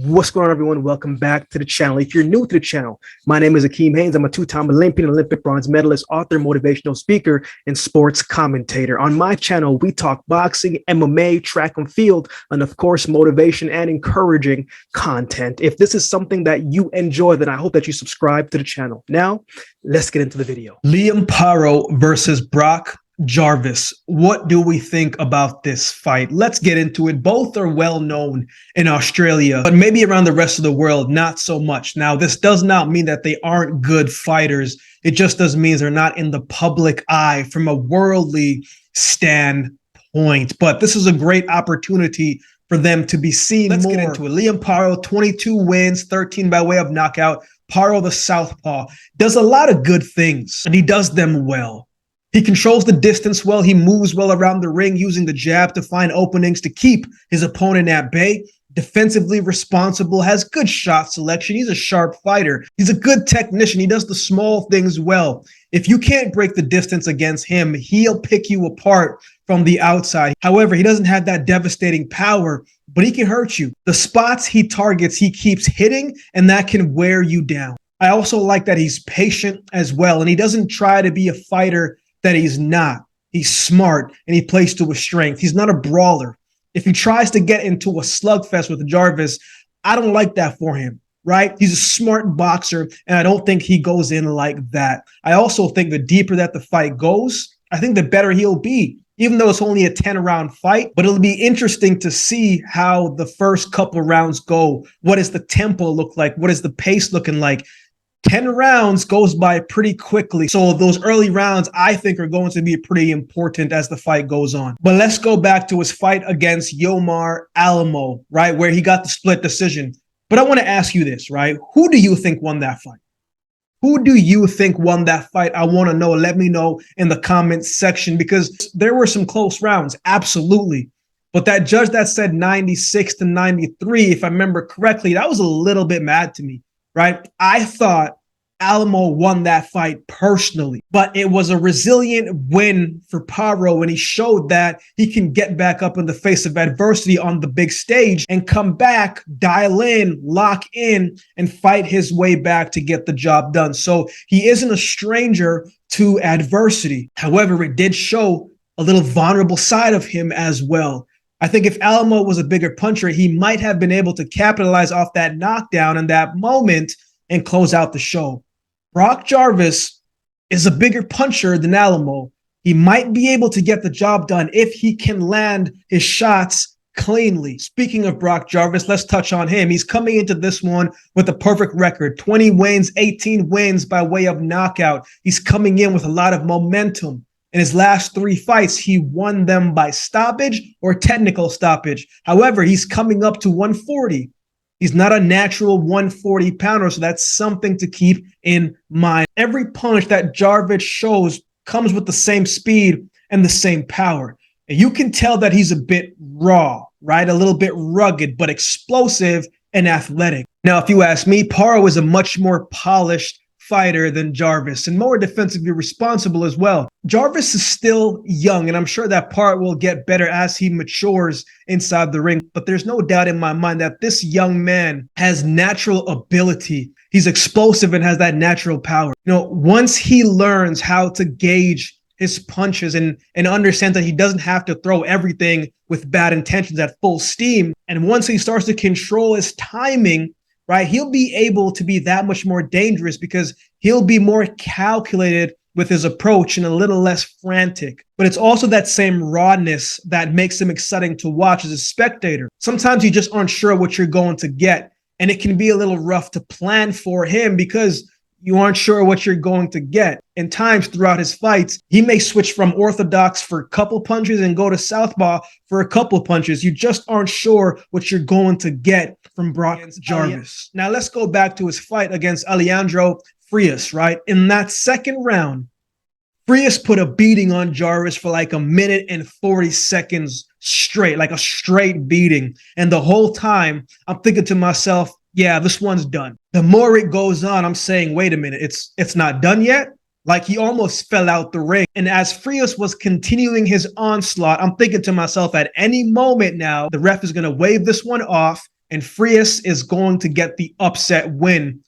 What's going on, everyone? Welcome back to the channel. If you're new to the channel, my name is AkeemHaynes. I'm a two-time Olympian, Olympic bronze medalist, author, motivational speaker, and sports commentator. On my channel, we talk boxing, MMA, track and field, and of course, motivation and encouraging content. If this is something that you enjoy, then I hope that you subscribe to the channel. Now, let's get into the video. Paro versus Brock Jarvis. What do we think about this fight? Let's get into it. Both are well known in Australia, but maybe around the rest of the world, not so much. Now, this does not mean that they aren't good fighters. It just does mean they're not in the public eye from a worldly standpoint. But this is a great opportunity for them to be seen more. Let's get into it. Paro, 22 wins, 13 by way of knockout. Paro, the southpaw, does a lot of good things, and he does them well. He controls the distance well. He moves well around the ring, using the jab to find openings to keep his opponent at bay. Defensively responsible, has good shot selection. He's a sharp fighter. He's a good technician. He does the small things well. If you can't break the distance against him, he'll pick you apart from the outside. However, he doesn't have that devastating power, but he can hurt you. The spots he targets, he keeps hitting, and that can wear you down. I also like that he's patient as well, and he doesn't try to be a fighter that he's not. He's smart, and he plays to his strength. He's not a brawler. If he tries to get into a slugfest with Jarvis, I don't like that for him, right? He's a smart boxer, and I don't think he goes in like that. I also think the deeper that the fight goes, I think the better he'll be, even though it's only a 10-round fight. But it'll be interesting to see how the first couple rounds go. What does the tempo look like? What is the pace looking like? 10 rounds goes by pretty quickly. So those early rounds, I think, are going to be pretty important as the fight goes on. But let's go back to his fight against Yomar Alamo, right, where he got the split decision. But I want to ask you this, right? Who do you think won that fight? Who do you think won that fight? I want to know. Let me know in the comments section, because there were some close rounds, absolutely. But that judge that said 96-93, if I remember correctly, that was a little bit mad to me. Right? I thought Alamo won that fight personally, but it was a resilient win for Paro, and he showed that he can get back up in the face of adversity on the big stage and come back, dial in, lock in, and fight his way back to get the job done. So he isn't a stranger to adversity. However, it did show a little vulnerable side of him as well. I think if Alamo was a bigger puncher, he might have been able to capitalize off that knockdown in that moment and close out the show. Brock Jarvis is a bigger puncher than Alamo. He might be able to get the job done if he can land his shots cleanly. Speaking of Brock Jarvis, let's touch on him. He's coming into this one with a perfect record, 20 wins, 18 wins by way of knockout. He's coming in with a lot of momentum. In his last 3 fights, he won them by stoppage or technical stoppage. However, he's coming up to 140. He's not a natural 140 pounder, so that's something to keep in mind. Every punch that Jarvis shows comes with the same speed and the same power. And you can tell that he's a bit raw, right? A little bit rugged, but explosive and athletic. Now, if you ask me, Paro is a much more polished fighter than Jarvis, and more defensively responsible as well. Jarvis is still young, and I'm sure that part will get better as he matures inside the ring. But there's no doubt in my mind that this young man has natural ability. He's explosive and has that natural power. You know, once he learns how to gauge his punches and understands that he doesn't have to throw everything with bad intentions at full steam, and once he starts to control his timing, right, he'll be able to be that much more dangerous because he'll be more calculated with his approach and a little less frantic. But it's also that same rawness that makes him exciting to watch as a spectator. Sometimes you just aren't sure what you're going to get, and it can be a little rough to plan for him because you aren't sure what you're going to get. In times throughout his fights, he may switch from orthodox for a couple punches and go to southpaw for a couple punches. You just aren't sure what you're going to get from Brock Jarvis. Now let's go back to his fight against Alejandro Frias, right? In that second round, Frias put a beating on Jarvis for like 1 minute and 40 seconds straight, like a straight beating. And the whole time I'm thinking to myself, yeah, this one's done. The more it goes on, I'm saying, wait a minute, it's not done yet. Like, he almost fell out the ring. And as Frias was continuing his onslaught, I'm thinking to myself, at any moment now, the ref is going to wave this one off and Frias is going to get the upset win.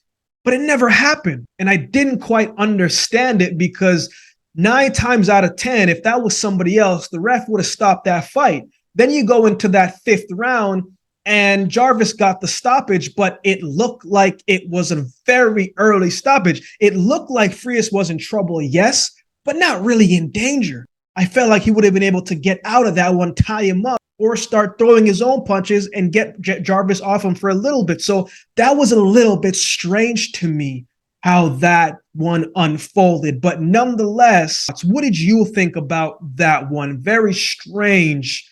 But it never happened. And I didn't quite understand it because 9 times out of 10, if that was somebody else, the ref would have stopped that fight. Then you go into that 5th round and Jarvis got the stoppage, but it looked like it was a very early stoppage. It looked like Frias was in trouble, yes, but not really in danger. I felt like he would have been able to get out of that one, tie him up, or start throwing his own punches and get Jarvis off him for a little bit. So that was a little bit strange to me how that one unfolded. But nonetheless, what did you think about that one? Very strange,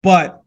but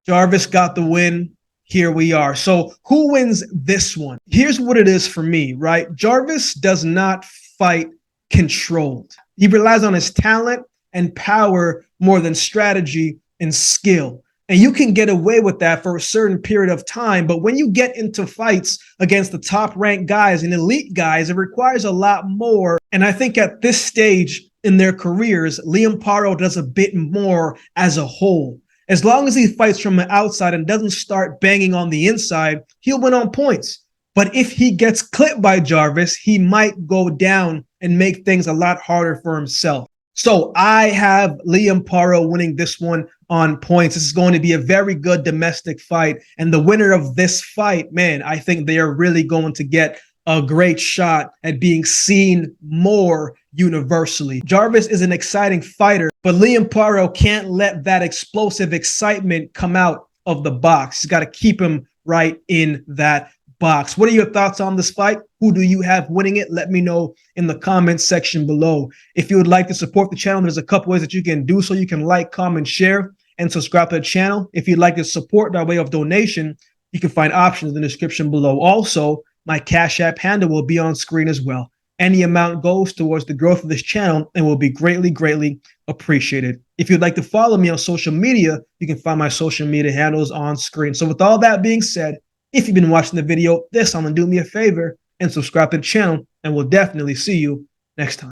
Jarvis got the win. Here we are. So who wins this one? Here's what it is for me, right? Jarvis does not fight controlled. He relies on his talent and power more than strategy and skill. And you can get away with that for a certain period of time. But when you get into fights against the top ranked guys and elite guys, it requires a lot more. And I think at this stage in their careers, Liam Paro does a bit more as a whole. As long as he fights from the outside and doesn't start banging on the inside, he'll win on points. But if he gets clipped by Jarvis, he might go down and make things a lot harder for himself. So I have Liam Paro winning this one on points. This is going to be a very good domestic fight. And the winner of this fight, man, I think they are really going to get a great shot at being seen more universally. Jarvis is an exciting fighter, but Liam Paro can't let that explosive excitement come out of the box. He's got to keep him right in that box. What are your thoughts on this fight? Who do you have winning it? Let me know in the comments section below. If you would like to support the channel, there's a couple ways that you can do so. You can like, comment, share, and subscribe to the channel. If you'd like to support by way of donation, you can find options in the description below. Also, my Cash App handle will be on screen as well. Any amount goes towards the growth of this channel and will be greatly, greatly appreciated. If you'd like to follow me on social media, you can find my social media handles on screen. So with all that being said, if you've been watching the video this time, do me a favor and subscribe to the channel, and we'll definitely see you next time.